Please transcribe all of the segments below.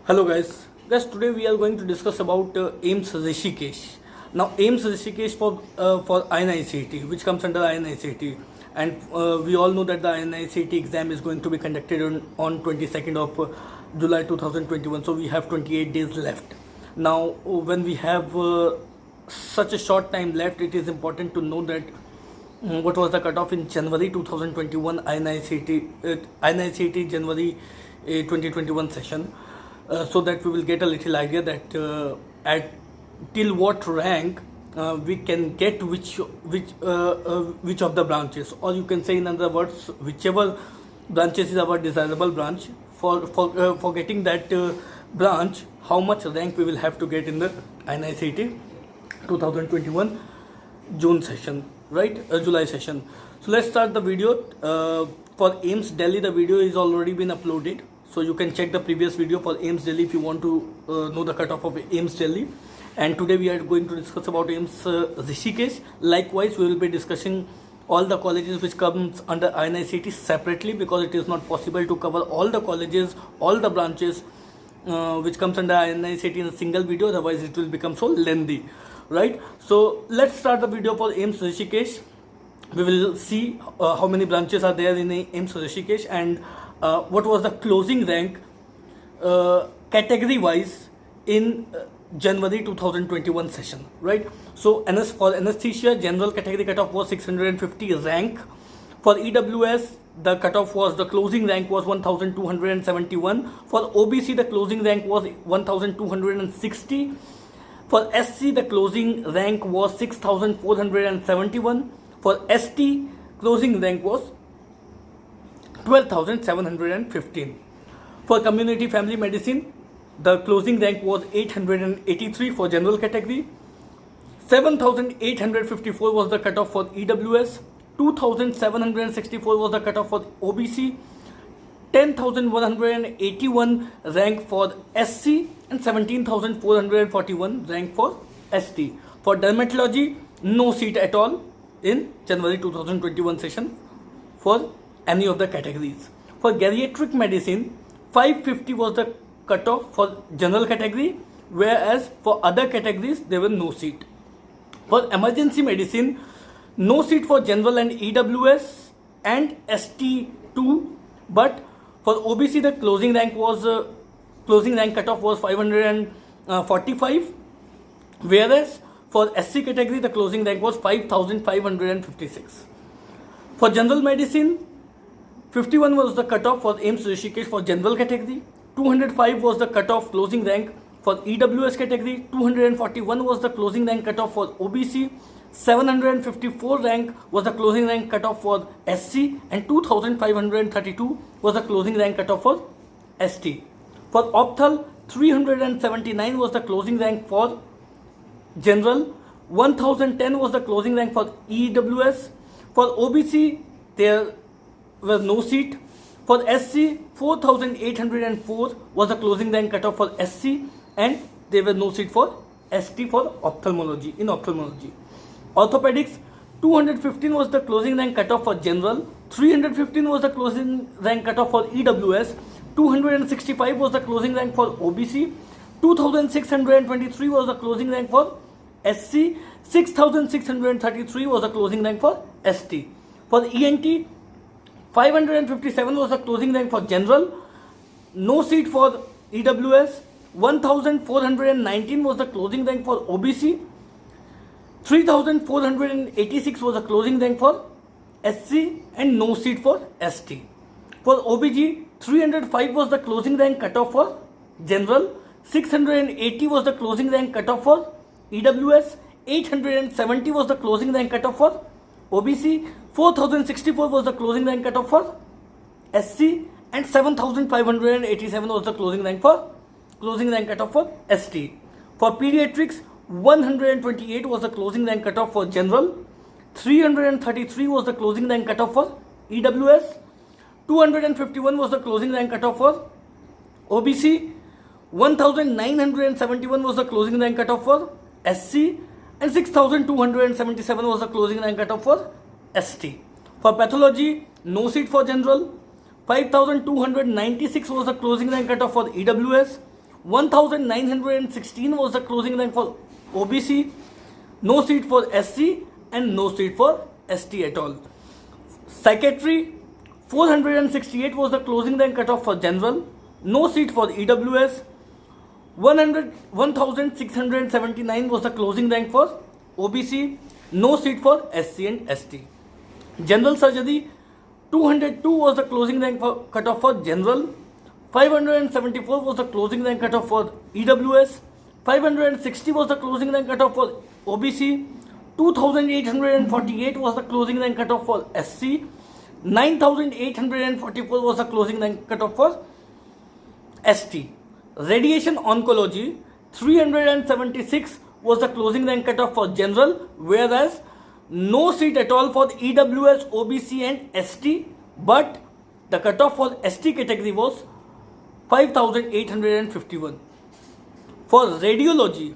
Hello guys, today we are going to discuss about AIMS Rishikesh. Now AIMS Rishikesh for INICET, which comes under INICET, and we all know that the INICET exam is going to be conducted on 22nd of July 2021. So we have 28 days left. Now when we have such a short time left, it is important to know that what was the cutoff in January 2021 INICET January 2021 session. So that we will get a little idea that at till what rank we can get which of the branches, or you can say in other words, whichever branches is our desirable branch. For getting that branch, how much rank we will have to get in the INICET 2021 June session, right? July session. So let's start the video. For AIMS Delhi, the video is already been uploaded. So you can check the previous video for AIMS Delhi if you want to know the cutoff of AIMS Delhi. And today we are going to discuss about AIMS Rishikesh. Likewise, we will be discussing all the colleges which comes under INICET separately, because it is not possible to cover all the colleges, all the branches which comes under INICET in a single video. Otherwise, it will become so lengthy, right? So let's start the video for AIMS Rishikesh. We will see how many branches are there in AIMS Rishikesh and what was the closing rank category wise in January 2021 session, right? So for anesthesia, general category cutoff was 650 rank. For EWS, the cutoff was, the closing rank was 1271. For OBC, the closing rank was 1260. For SC, the closing rank was 6471. For ST, closing rank was 12,715. For community family medicine, the closing rank was 883 for general category. 7,854 was the cutoff for EWS. 2,764 was the cutoff for OBC. 10,181 rank for SC and 17,441 rank for ST. For dermatology, no seat at all in January 2021 session for any of the categories. For geriatric medicine, 550 was the cutoff for general category, whereas for other categories there were no seat. For emergency medicine, no seat for general and EWS and ST2, but for OBC the closing rank cutoff was 545, whereas for SC category the closing rank was 5,556. For general medicine, 51 was the cutoff for AIMS Rishikesh for general category. 205 was the cutoff closing rank for EWS category. 241 was the closing rank cutoff for OBC. 754 rank was the closing rank cutoff for SC, and 2532 was the closing rank cutoff for ST. For Opthal, 379 was the closing rank for general. 1010 was the closing rank for EWS. For OBC, there was no seat. For SC, 4,804 was the closing rank cutoff for SC, and there was no seat for ST for ophthalmology. Orthopedics, 215 was the closing rank cutoff for general. 315 was the closing rank cutoff for EWS. 265 was the closing rank for OBC. 2,623 was the closing rank for SC. 6,633 was the closing rank for ST. For ENT, 557 was the closing rank for general, no seat for EWS. 1,419 was the closing rank for OBC. 3,486 was the closing rank for SC, and no seat for ST. For OBG, 305 was the closing rank cutoff for general. 680 was the closing rank cutoff for EWS. 870 was the closing rank cutoff for OBC. 4,064 was the closing rank cutoff for SC, and 7,587 was the closing rank cutoff for ST. For pediatrics, 128 was the closing rank cutoff for general. 333 was the closing rank cutoff for EWS. 251 was the closing rank cutoff for OBC. 1,971 was the closing rank cutoff for SC, and 6,277 was the closing rank cutoff for ST. For pathology, no seat for general. 5,296 was the closing rank cutoff for EWS. 1916 was the closing rank for OBC, no seat for SC and no seat for ST at all. Secretary, 468 was the closing rank cutoff for general, no seat for EWS. 1679 was the closing rank for OBC, no seat for SC and ST. General surgery, 202 was the closing rank cutoff for general, 574 was the closing rank cutoff for EWS, 560 was the closing rank cutoff for OBC, 2848 was the closing rank cutoff for SC, 9844 was the closing rank cutoff for ST. Radiation oncology, 376 was the closing rank cutoff for general, whereas no seat at all for EWS, OBC and ST, but the cutoff for ST category was 5851. For radiology,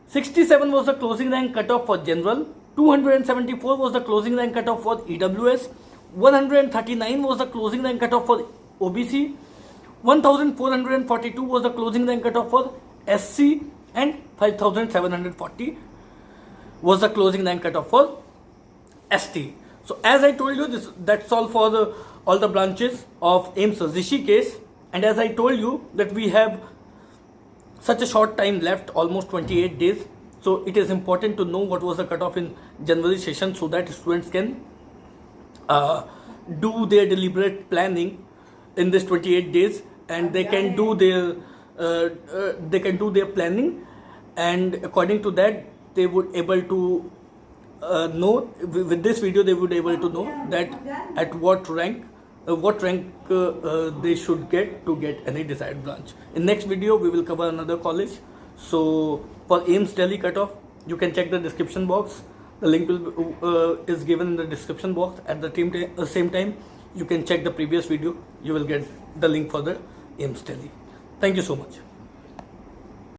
67 was the closing rank cutoff for general, 274 was the closing rank cutoff for EWS, 139 was the closing rank cutoff for OBC, 1442 was the closing rank cutoff for SC and 5740 was the closing rank cutoff for ST. So as I told you, that's all for all the branches of AIIMS Rishi case, and as I told you that we have such a short time left, almost 28 days, so it is important to know what was the cutoff in January session so that students can do their deliberate planning in this 28 days, and they can do their planning, and according to that they would able to know, with this video they would able to know that at what rank they should get to get any desired branch. In next video we will cover another college. So for AIIMS Delhi cutoff, you can check the description box. The link will is given in the description box. At the same time, you can check the previous video. You will get the link for the AIIMS Delhi. Thank you so much.